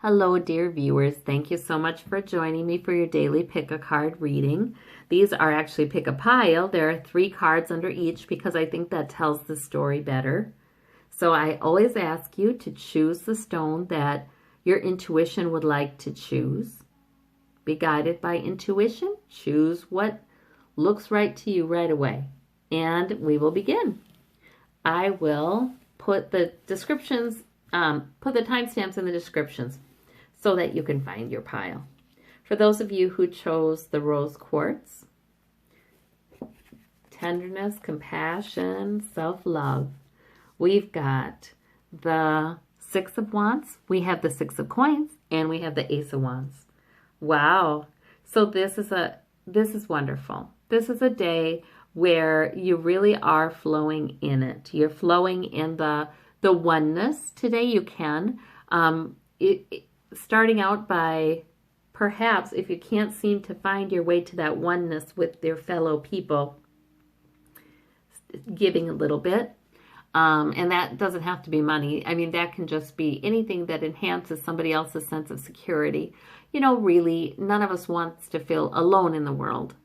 Hello, dear viewers. Thank you so much for joining me for your daily pick-a-card reading. These are actually pick-a-pile. There are 3 cards under each because I think that tells the story better. So I always ask you to choose the stone that your intuition would like to choose. Be guided by intuition. Choose what looks right to you right away. And we will begin. I will put the descriptions, put the timestamps in the descriptions so that you can find your pile. For those of you who chose the rose quartz, tenderness, compassion, self-love, we've got the 6 of Wands, we have the 6 of Coins, and we have the Ace of Wands. Wow. So this is wonderful. This is a day where you really are flowing in it. You're flowing in the oneness today. You can. Starting out by perhaps, if you can't seem to find your way to that oneness with your fellow people, giving a little bit. And that doesn't have to be money. I mean, that can just be anything that enhances somebody else's sense of security. You know, really, none of us wants to feel alone in the world.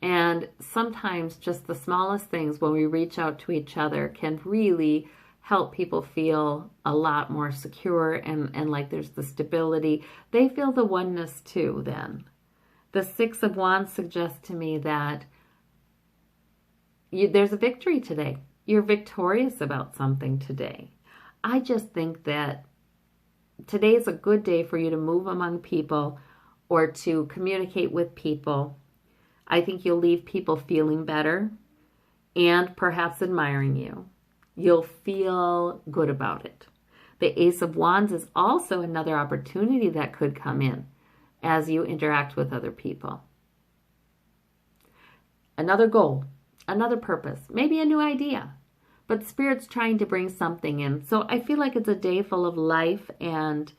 And sometimes just the smallest things when we reach out to each other can really help people feel a lot more secure and like there's the stability. They feel the oneness too then. The 6 of Wands suggests to me that there's a victory today. You're victorious about something today. I just think that today is a good day for you to move among people or to communicate with people. I think you'll leave people feeling better and perhaps admiring you. You'll feel good about it. The Ace of Wands is also another opportunity that could come in as you interact with other people. Another goal, another purpose, maybe a new idea, but Spirit's trying to bring something in. So I feel like it's a day full of life and,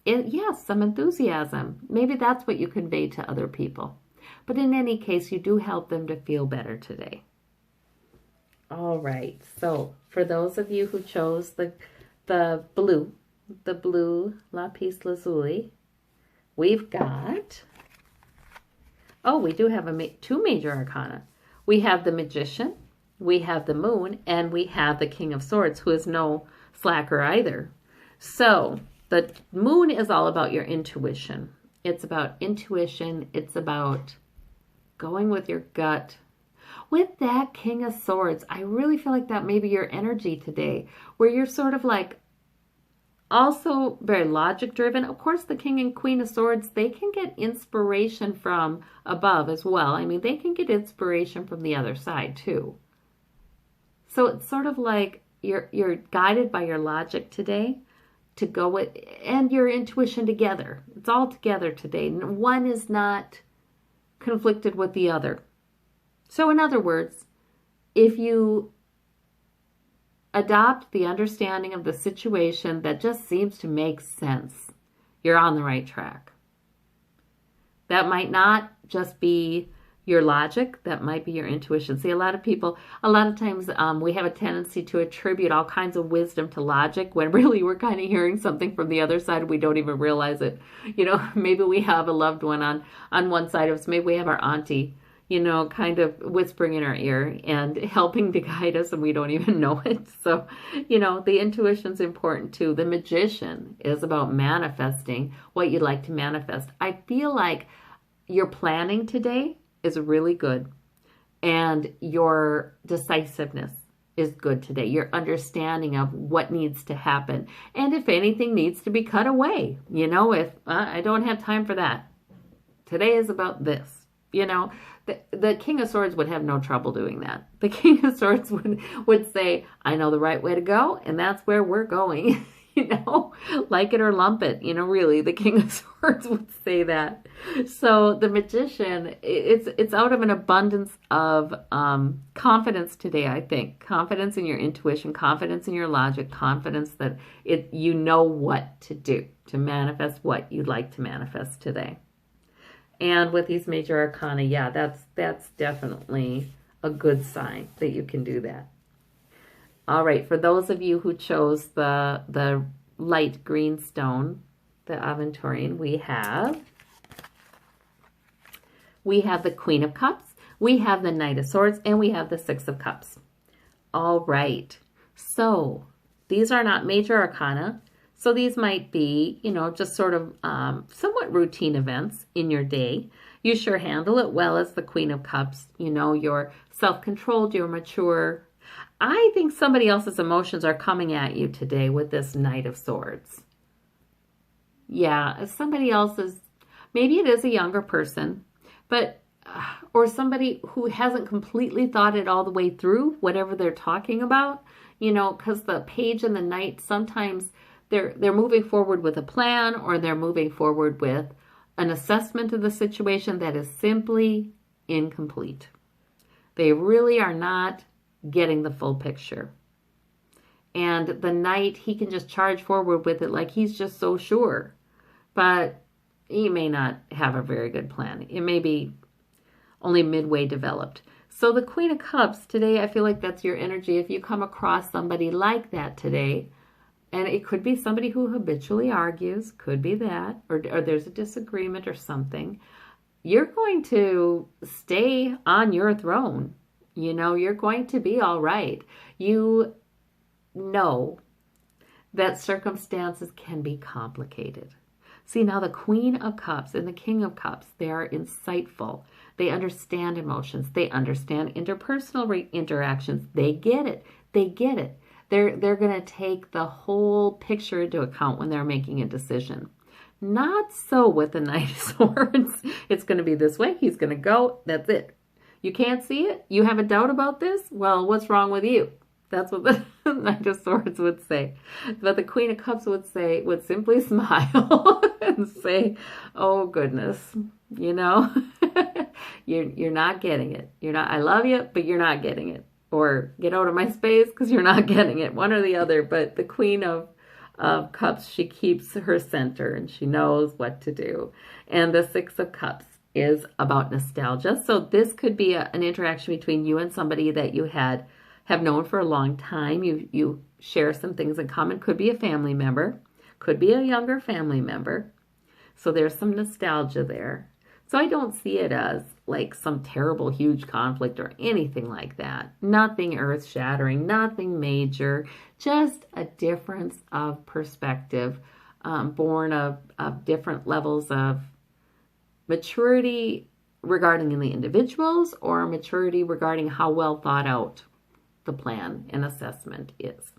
yes, some enthusiasm. Maybe that's what you convey to other people. But in any case, you do help them to feel better today. All right, so for those of you who chose the blue lapis lazuli, we've got, we do have 2 major arcana. We have the Magician, we have the Moon, and we have the King of Swords, who is no slacker either. So the Moon is all about your intuition. It's about intuition. It's about going with your gut. With that King of Swords, I really feel like that may be your energy today, where you're sort of like also very logic driven. Of course, the King and Queen of Swords, they can get inspiration from above as well. I mean, they can get inspiration from the other side too. So it's sort of like you're guided by your logic today to go with, and your intuition together. It's all together today. One is not conflicted with the other. So in other words, if you adopt the understanding of the situation that just seems to make sense, you're on the right track. That might not just be your logic, that might be your intuition. See, a lot of times we have a tendency to attribute all kinds of wisdom to logic when really we're kind of hearing something from the other side and we don't even realize it. You know, maybe we have a loved one on one side of us, maybe we have our auntie, you know, kind of whispering in our ear and helping to guide us and we don't even know it. So, you know, the intuition's important too. The Magician is about manifesting what you'd like to manifest. I feel like your planning today is really good and your decisiveness is good today. Your understanding of what needs to happen. And if anything needs to be cut away, you know, if I don't have time for that. Today is about this, you know. The King of Swords would have no trouble doing that. The King of Swords would say, I know the right way to go, and that's where we're going. You know, like it or lump it. You know, really, the King of Swords would say that. So the Magician, it's out of an abundance of confidence today, I think. Confidence in your intuition, confidence in your logic, confidence that you know what to do to manifest what you'd like to manifest today. And with these major arcana, yeah, that's definitely a good sign that you can do that. All right, for those of you who chose the light green stone, the aventurine, we have the Queen of Cups, we have the Knight of Swords, and we have the Six of Cups. All right. So these are not major arcana. So these might be, you know, just sort of somewhat routine events in your day. You sure handle it well as the Queen of Cups. You know, you're self-controlled, you're mature. I think somebody else's emotions are coming at you today with this Knight of Swords. Yeah, somebody else's, maybe it is a younger person, but, or somebody who hasn't completely thought it all the way through, whatever they're talking about, you know, because the Page and the Knight, sometimes they're moving forward with a plan, or they're moving forward with an assessment of the situation that is simply incomplete. They really are not getting the full picture. And the Knight, he can just charge forward with it like he's just so sure. But he may not have a very good plan. It may be only midway developed. So the Queen of Cups, today I feel like that's your energy. If you come across somebody like that today, and it could be somebody who habitually argues, could be that, or there's a disagreement or something, you're going to stay on your throne. You know, you're going to be all right. You know that circumstances can be complicated. See, now the Queen of Cups and the King of Cups, they are insightful. They understand emotions. They understand interpersonal interactions. They get it. They get it. They're going to take the whole picture into account when they're making a decision. Not so with the Knight of Swords. It's going to be this way. He's going to go. That's it. You can't see it? You have a doubt about this? Well, what's wrong with you? That's what the Knight of Swords would say. But the Queen of Cups would simply smile and say, oh goodness, you know, you're not getting it. I love you, but you're not getting it. Or get out of my space because you're not getting it. One or the other. But the Queen of Cups, she keeps her center and she knows what to do. And the Six of Cups is about nostalgia. So this could be an interaction between you and somebody that you have known for a long time. You share some things in common. Could be a family member. Could be a younger family member. So there's some nostalgia there. So I don't see it as like some terrible, huge conflict or anything like that. Nothing earth-shattering, nothing major, just a difference of perspective, born of different levels of maturity regarding the individuals, or maturity regarding how well thought out the plan and assessment is.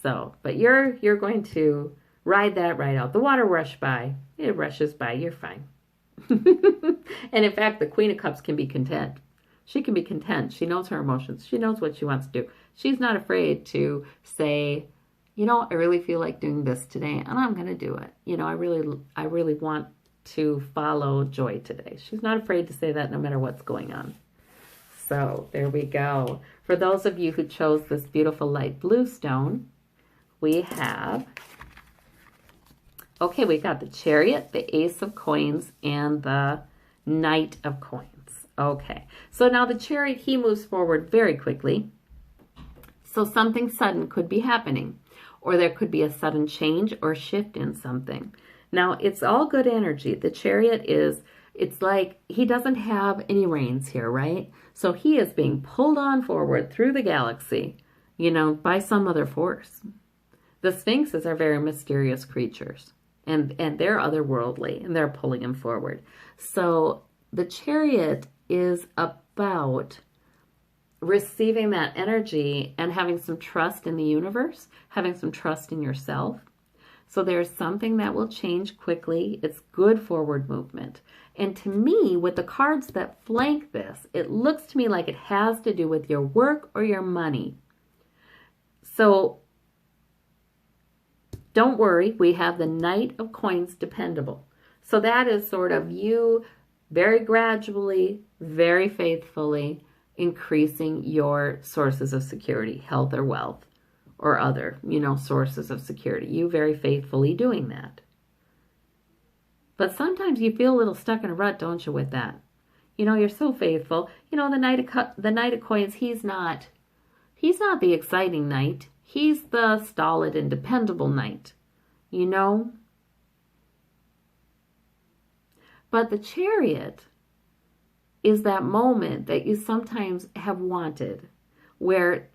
So, but you're going to ride that right out. The water rushed by. It rushes by. You're fine. And in fact, the Queen of Cups can be content. She can be content. She knows her emotions. She knows what she wants to do. She's not afraid to say, you know, I really feel like doing this today, and I'm going to do it. You know, I really want to follow joy today. She's not afraid to say that no matter what's going on. So there we go. For those of you who chose this beautiful light blue stone, we have, okay, we got the Chariot, the Ace of Coins, and the Knight of Coins. Okay, so now the Chariot, he moves forward very quickly. So something sudden could be happening, or there could be a sudden change or shift in something. Now, it's all good energy. The Chariot is, it's like he doesn't have any reins here, right? So he is being pulled on forward through the galaxy, you know, by some other force. The Sphinxes are very mysterious creatures, and they're otherworldly, and they're pulling him forward. So the Chariot is about receiving that energy and having some trust in the universe, having some trust in yourself. So there's something that will change quickly. It's good forward movement. And to me, with the cards that flank this, it looks to me like it has to do with your work or your money. So don't worry, we have the Knight of Coins dependable. So that is sort of you very gradually, very faithfully increasing your sources of security, health or wealth, or other, you know, sources of security. You very faithfully doing that. But sometimes you feel a little stuck in a rut, don't you, with that? You know, you're so faithful. You know, the Knight of Coins, he's not the exciting knight. He's the stolid and dependable knight. you know? But the Chariot is that moment that you sometimes have wanted, where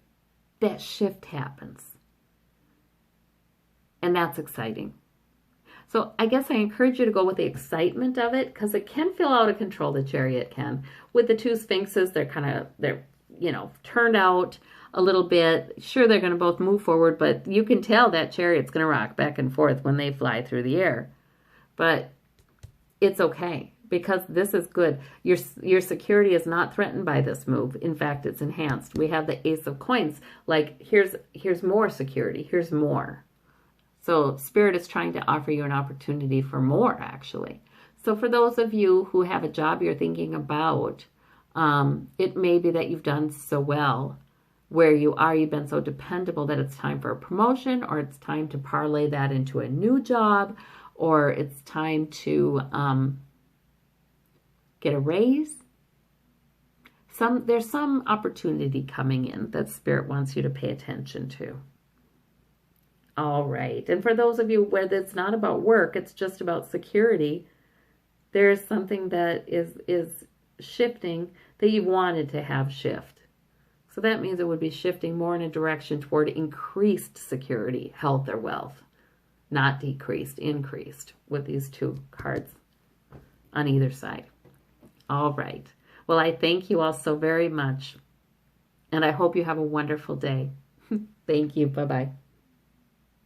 that shift happens. And that's exciting. So I guess I encourage you to go with the excitement of it, because it can feel out of control, the Chariot can. With the two Sphinxes, they're turned out a little bit. Sure, they're going to both move forward, but you can tell that Chariot's going to rock back and forth when they fly through the air. But it's okay, because this is good. Your security is not threatened by this move. In fact, it's enhanced. We have the Ace of Coins. Like, here's more security. Here's more. So Spirit is trying to offer you an opportunity for more, actually. So for those of you who have a job you're thinking about, it may be that you've done so well where you've been so dependable that it's time for a promotion, or it's time to parlay that into a new job, or it's time to get a raise. There's some opportunity coming in that Spirit wants you to pay attention to. All right. And for those of you where it's not about work, it's just about security, there's something that is shifting that you wanted to have shift. So that means it would be shifting more in a direction toward increased security, health, or wealth. Not decreased, increased, with these two cards on either side. All right. Well, I thank you all so very much, and I hope you have a wonderful day. Thank you. Bye-bye.